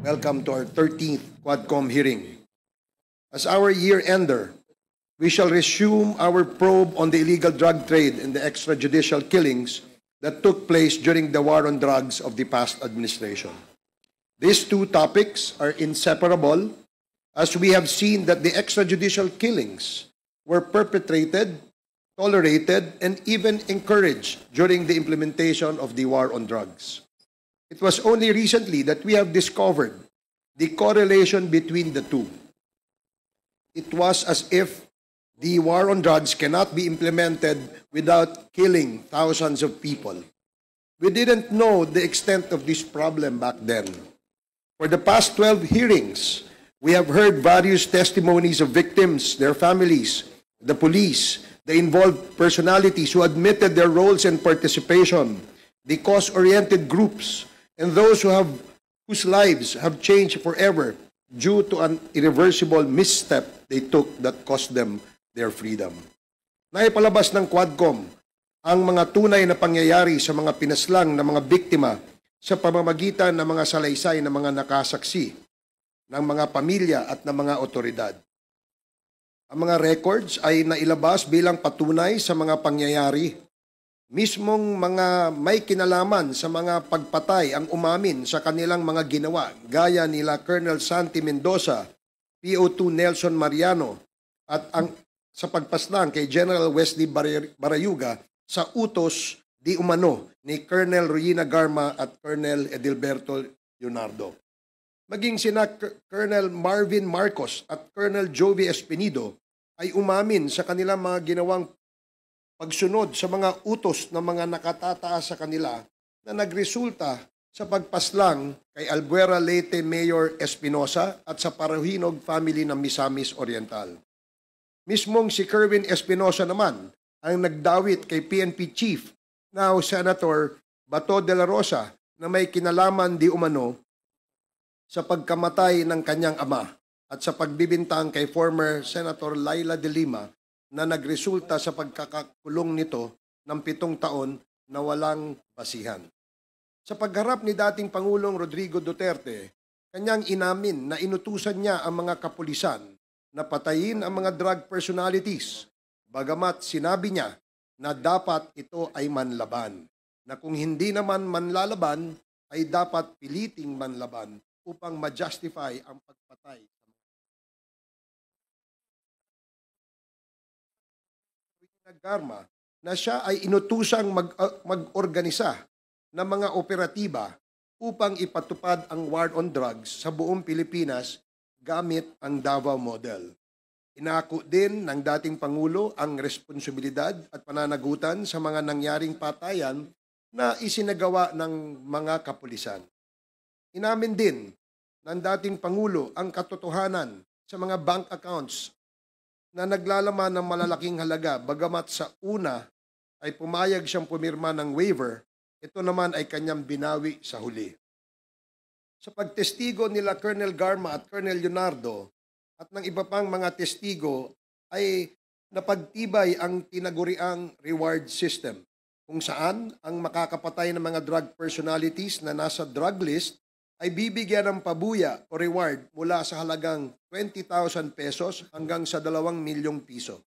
Welcome to our 13th Quadcom hearing. As our year-ender, we shall resume our probe on the illegal drug trade and the extrajudicial killings that took place during the war on drugs of the past administration. These two topics are inseparable, as we have seen that the extrajudicial killings were perpetrated, tolerated, and even encouraged during the implementation of the war on drugs. It was only recently that we have discovered the correlation between the two. It was as if the war on drugs cannot be implemented without killing thousands of people. We didn't know the extent of this problem back then. For the past 12 hearings, we have heard various testimonies of victims, their families, the police, the involved personalities who admitted their roles and participation, the cause-oriented groups, and those whose lives have changed forever due to an irreversible misstep they took that cost them their freedom. Naipalabas ng Quadcom ang mga tunay na pangyayari sa mga pinaslang na mga biktima sa pamamagitan ng mga salaysay ng mga nakasaksi, ng mga pamilya at ng mga otoridad. Ang mga records ay nailabas bilang patunay sa mga pangyayari. Mismong mga may kinalaman sa mga pagpatay ang umamin sa kanilang mga ginawa, gaya nila Colonel Santi Mendoza, PO2 Nelson Mariano, at sa pagpaslang kay General Wesley Barayuga sa utos di umano ni Colonel Ruina Garma at Colonel Edilberto Leonardo. Maging sina Colonel Marvin Marcos at Colonel Jovi Espinido ay umamin sa kanilang mga ginawang pagsunod sa mga utos ng mga nakatataas sa kanila na nagresulta sa pagpaslang kay Albuera Leyte Mayor Espinosa at sa Parahinog family ng Misamis Oriental. Mismong si Kerwin Espinosa naman ang nagdawit kay PNP Chief now Senator Bato de la Rosa na may kinalaman di umano sa pagkamatay ng kanyang ama at sa pagbibintang kay former Senator Laila de Lima na nagresulta sa pagkakakulong nito ng 7 taon na walang basihan. Sa pagharap ni dating Pangulong Rodrigo Duterte, kanyang inamin na inutusan niya ang mga kapulisan na patayin ang mga drug personalities, bagamat sinabi niya na dapat ito ay manlaban, na kung hindi naman manlalaban ay dapat piliting manlaban upang ma-justify ang pagpatay. Garma na siya ay inutusang mag-organisa ng mga operatiba upang ipatupad ang war on drugs sa buong Pilipinas gamit ang Davao Model. Inako din ng dating Pangulo ang responsibilidad at pananagutan sa mga nangyaring patayan na isinagawa ng mga kapulisan. Inamin din ng dating Pangulo ang katotohanan sa mga bank accounts na naglalaman ng malalaking halaga, bagamat sa una ay pumayag siyang pumirma ng waiver, ito naman ay kanyang binawi sa huli. Sa pagtestigo nila Colonel Garma at Colonel Leonardo at ng iba pang mga testigo ay napagtibay ang tinaguriang reward system, kung saan ang makakapatay ng mga drug personalities na nasa drug list ay bibigyan ng pabuya o reward mula sa halagang 20,000 pesos hanggang sa 2 milyong piso.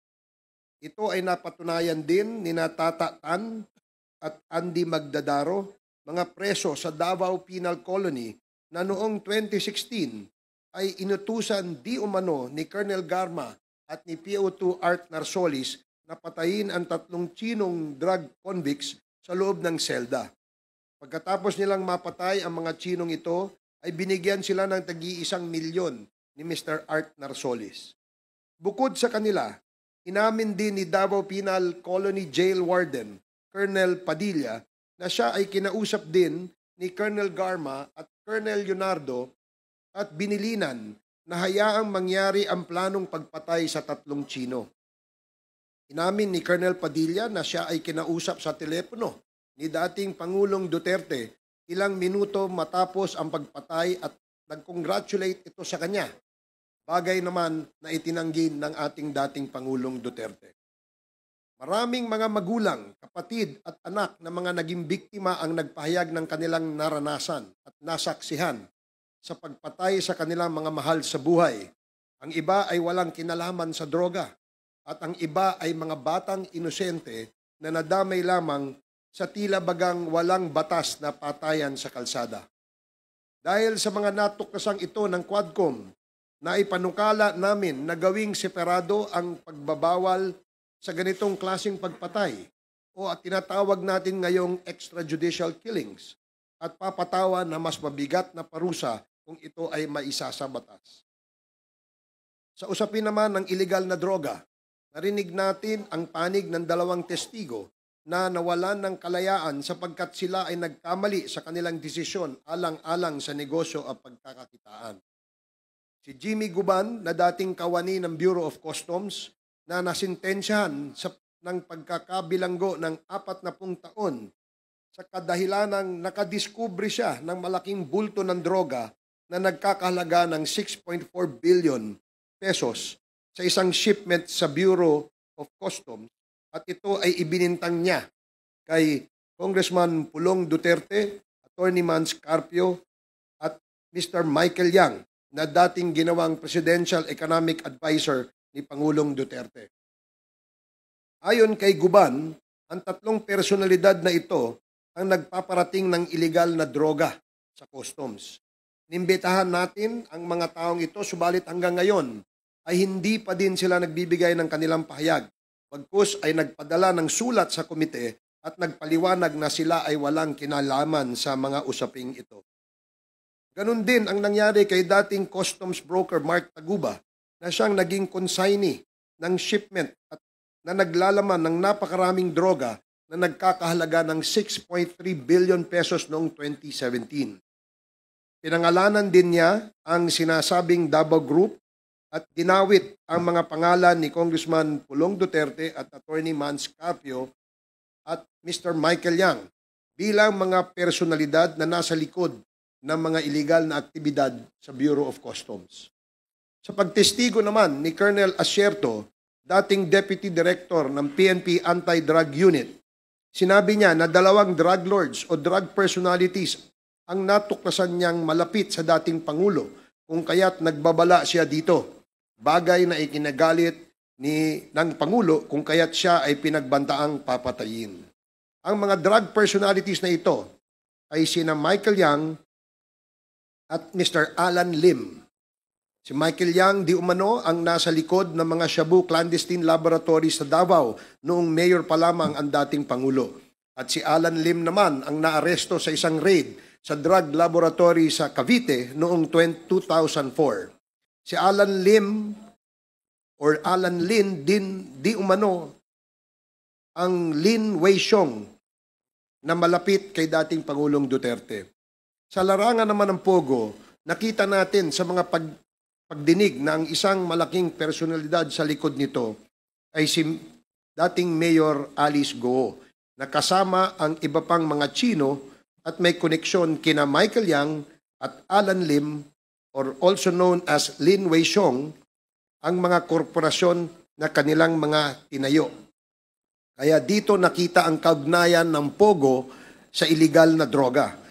Ito ay napatunayan din ni Tata Tan at Andy Magdadaro, mga preso sa Davao Penal Colony na noong 2016 ay inutusan di umano ni Colonel Garma at ni PO2 Art Narsolis na patayin ang 3 Chinong drug convicts sa loob ng selda. Pagkatapos nilang mapatay ang mga Chinong ito, ay binigyan sila ng tagi-1 milyon ni Mr. Art Narsolis. Bukod sa kanila, inamin din ni Davao Penal Colony Jail Warden, Colonel Padilla, na siya ay kinausap din ni Colonel Garma at Colonel Leonardo at binilinan na hayaang mangyari ang planong pagpatay sa 3 Chino. Inamin ni Colonel Padilla na siya ay kinausap sa telepono ni dating Pangulong Duterte ilang minuto matapos ang pagpatay at nag-congratulate ito sa kanya. Bagay naman na itinanggi ng ating dating Pangulong Duterte. Maraming mga magulang, kapatid at anak na mga naging biktima ang nagpahayag ng kanilang naranasan at nasaksihan sa pagpatay sa kanilang mga mahal sa buhay. Ang iba ay walang kinalaman sa droga at ang iba ay mga batang inosente na nadamay lamang sa tila bagang walang batas na patayan sa kalsada. Dahil sa mga natuklasang ito ng Quadcom, na ipanukala namin na gawing separado ang pagbabawal sa ganitong klaseng pagpatay o at tinatawag natin ngayong extrajudicial killings at papatawan na mas mabigat na parusa kung ito ay maisa sa batas. Sa usapin naman ng illegal na droga, narinig natin ang panig ng dalawang testigo na nawalan ng kalayaan sapagkat sila ay nagkamali sa kanilang desisyon alang-alang sa negosyo at pagkakakitaan. Si Jimmy Guban na dating kawani ng Bureau of Customs na nasintensyahan ng pagkakabilanggo ng 40 taon sa kadahilanang nakadiskubre siya ng malaking bulto ng droga na nagkakahalaga ng 6.4 billion pesos sa isang shipment sa Bureau of Customs at ito ay ibinintang niya kay Congressman Pulong Duterte, Attorney Mans Carpio at Mr. Michael Yang na dating ginawang Presidential Economic Advisor ni Pangulong Duterte. Ayon kay Guban, ang tatlong personalidad na ito ang nagpaparating ng iligal na droga sa customs. Nimbitahan natin ang mga taong ito, subalit hanggang ngayon ay hindi pa din sila nagbibigay ng kanilang pahayag. Bagkus ay nagpadala ng sulat sa komite at nagpaliwanag na sila ay walang kinalaman sa mga usaping ito. Ganon din ang nangyari kay dating customs broker Mark Taguba na siyang naging consignee ng shipment at na naglalaman ng napakaraming droga na nagkakahalaga ng 6.3 billion pesos noong 2017. Pinangalanan din niya ang sinasabing Davao Group at ginawit ang mga pangalan ni Congressman Pulong Duterte at Attorney Mans Carpio at Mr. Michael Yang bilang mga personalidad na nasa likod ng mga illegal na aktibidad sa Bureau of Customs. Sa pagtestigo naman ni Colonel Asierto, dating Deputy Director ng PNP Anti-Drug Unit, sinabi niya na 2 drug lords o drug personalities ang natuklasan niyang malapit sa dating Pangulo kung kaya't nagbabala siya dito. Bagay na ikinagalit ng Pangulo kung kaya't siya ay pinagbantaang papatayin. Ang mga drug personalities na ito ay sina Michael Yang at Mr. Alan Lim. Si Michael Yang di umano ang nasa likod ng mga Shabu clandestine laboratories sa Davao noong mayor pa lamang ang dating Pangulo. At si Alan Lim naman ang naaresto sa isang raid sa drug laboratory sa Cavite noong 2004. Si Alan Lim or Alan Lin din di umano ang Lin Weixiong na malapit kay dating Pangulong Duterte. Sa larangan naman ng Pogo, nakita natin sa mga pagdinig na ang isang malaking personalidad sa likod nito ay si dating Mayor Alice Go na kasama ang iba pang mga Chino at may koneksyon kina Michael Yang at Alan Lim or also known as Lin Weixiong ang mga korporasyon na kanilang mga tinayo. Kaya dito nakita ang kaugnayan ng Pogo sa iligal na droga.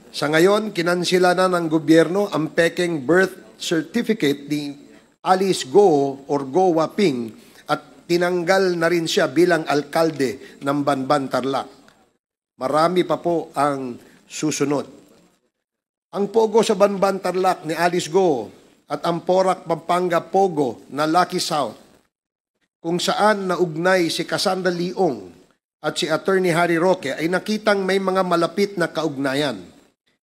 Sa ngayon, kinansila na ng gobyerno ang peking birth certificate ni Alice Go or Go Waping at tinanggal na rin siya bilang alkalde ng Banban, Tarlac. Marami pa po ang susunod. Ang Pogo sa Banban, Tarlac ni Alice Go at ang Porac, Pampanga Pogo na Lucky South kung saan naugnay si Cassandra Leong at si Attorney Harry Roque ay nakitang may mga malapit na kaugnayan.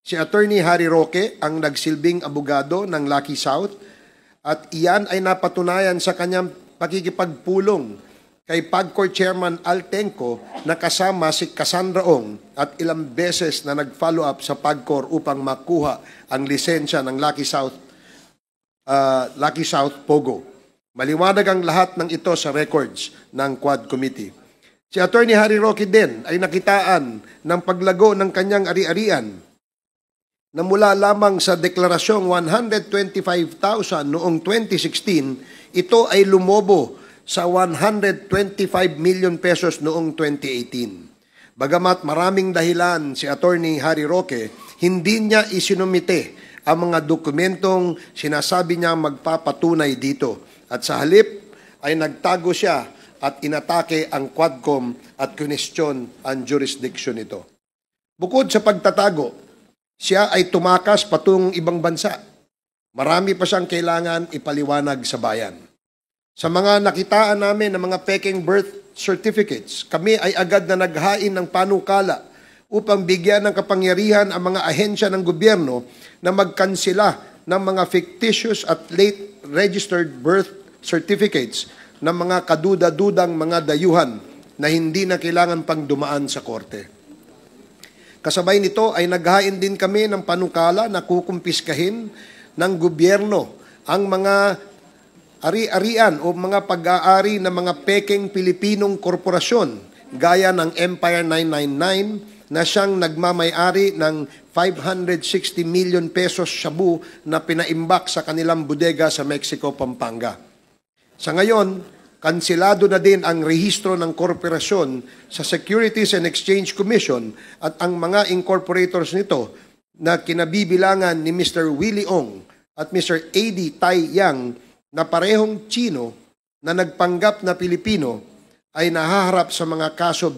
Si Attorney Harry Roque ang nagsilbing abogado ng Lucky South at iyan ay napatunayan sa kanyang pakikipagpulong kay PAGCOR Chairman Al Tenco na kasama si Cassandra Ong at ilang beses na nag-follow up sa PAGCOR upang makuha ang lisensya ng Lucky South Pogo. Maliwanag ang lahat ng ito sa records ng Quad Committee. Si Attorney Harry Roque din ay nakitaan ng paglago ng kanyang ari-arian na mula lamang sa deklarasyong 125,000 noong 2016, ito ay lumobo sa 125 million pesos noong 2018. Bagamat maraming dahilan si Attorney Harry Roque, hindi niya isinumite ang mga dokumentong sinasabi niya magpapatunay dito. At sa halip ay nagtago siya at inatake ang Quadcom at kinestyon ang jurisdiction nito. Bukod sa pagtatago, siya ay tumakas patungong ibang bansa. Marami pa siyang kailangan ipaliwanag sa bayan. Sa mga nakitaan namin ng mga peking birth certificates, kami ay agad na naghain ng panukala upang bigyan ng kapangyarihan ang mga ahensya ng gobyerno na magkansela ng mga fictitious at late registered birth certificates ng mga kaduda-dudang mga dayuhan na hindi na kailangan pang dumaan sa korte. Kasabay nito ay naghain din kami ng panukala na kukumpiskahin ng gobyerno ang mga ari-arian o mga pag-aari ng mga peking Pilipinong korporasyon gaya ng Empire 999 na siyang nagmamay-ari ng 560 million pesos shabu na pinaimbak sa kanilang bodega sa Mexico, Pampanga. Sa ngayon, kansilado na din ang rehistro ng korporasyon sa Securities and Exchange Commission at ang mga incorporators nito na kinabibilangan ni Mr. Willie Ong at Mr. A.D. Tai Yang na parehong Chino na nagpanggap na Pilipino ay nahaharap sa mga kaso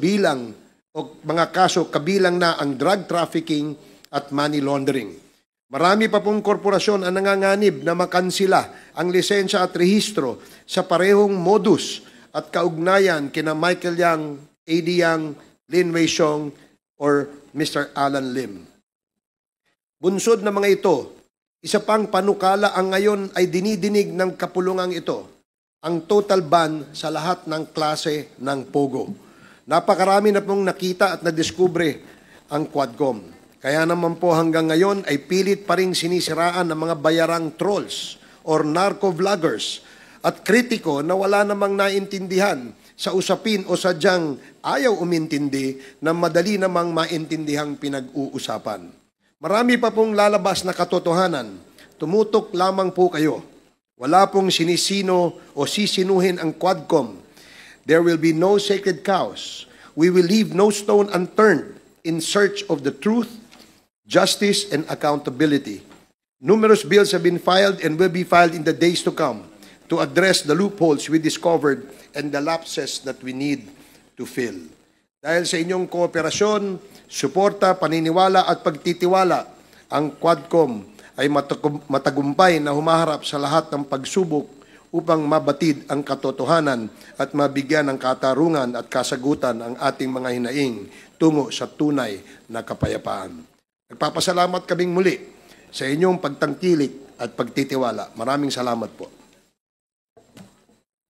kabilang na ang drug trafficking at money laundering. Marami pa pong korporasyon ang nanganganib na makansila ang lisensya at rehistro sa parehong modus at kaugnayan kina Michael Yang, A.D. Yang, Lin Wei Xiong, or Mr. Alan Lim. Bunsod na mga ito, isa pang panukala ang ngayon ay dinidinig ng kapulungang ito, ang total ban sa lahat ng klase ng pogo. Napakarami na pong nakita at nadiskubre ang Quadcom. Kaya naman po hanggang ngayon ay pilit pa rin sinisiraan ng mga bayarang trolls or narco-vloggers at kritiko na wala namang naintindihan sa usapin o sadyang ayaw umintindi na madali namang maintindihang pinag-uusapan. Marami pa pong lalabas na katotohanan. Tumutok lamang po kayo. Wala pong sinisino o sisinuhin ang Quadcom. There will be no sacred cows. We will leave no stone unturned in search of the truth, justice, and accountability. Numerous bills have been filed and will be filed in the days to come to address the loopholes we discovered and the lapses that we need to fill. Dahil sa inyong kooperasyon, suporta, paniniwala at pagtitiwala, ang Quadcom ay matagumpay na humaharap sa lahat ng pagsubok upang mabatid ang katotohanan at mabigyan ng katarungan at kasagutan ang ating mga hinaing tungo sa tunay na kapayapaan. Nagpapasalamat kaming muli sa inyong pagtangkilik at pagtitiwala. Maraming salamat po.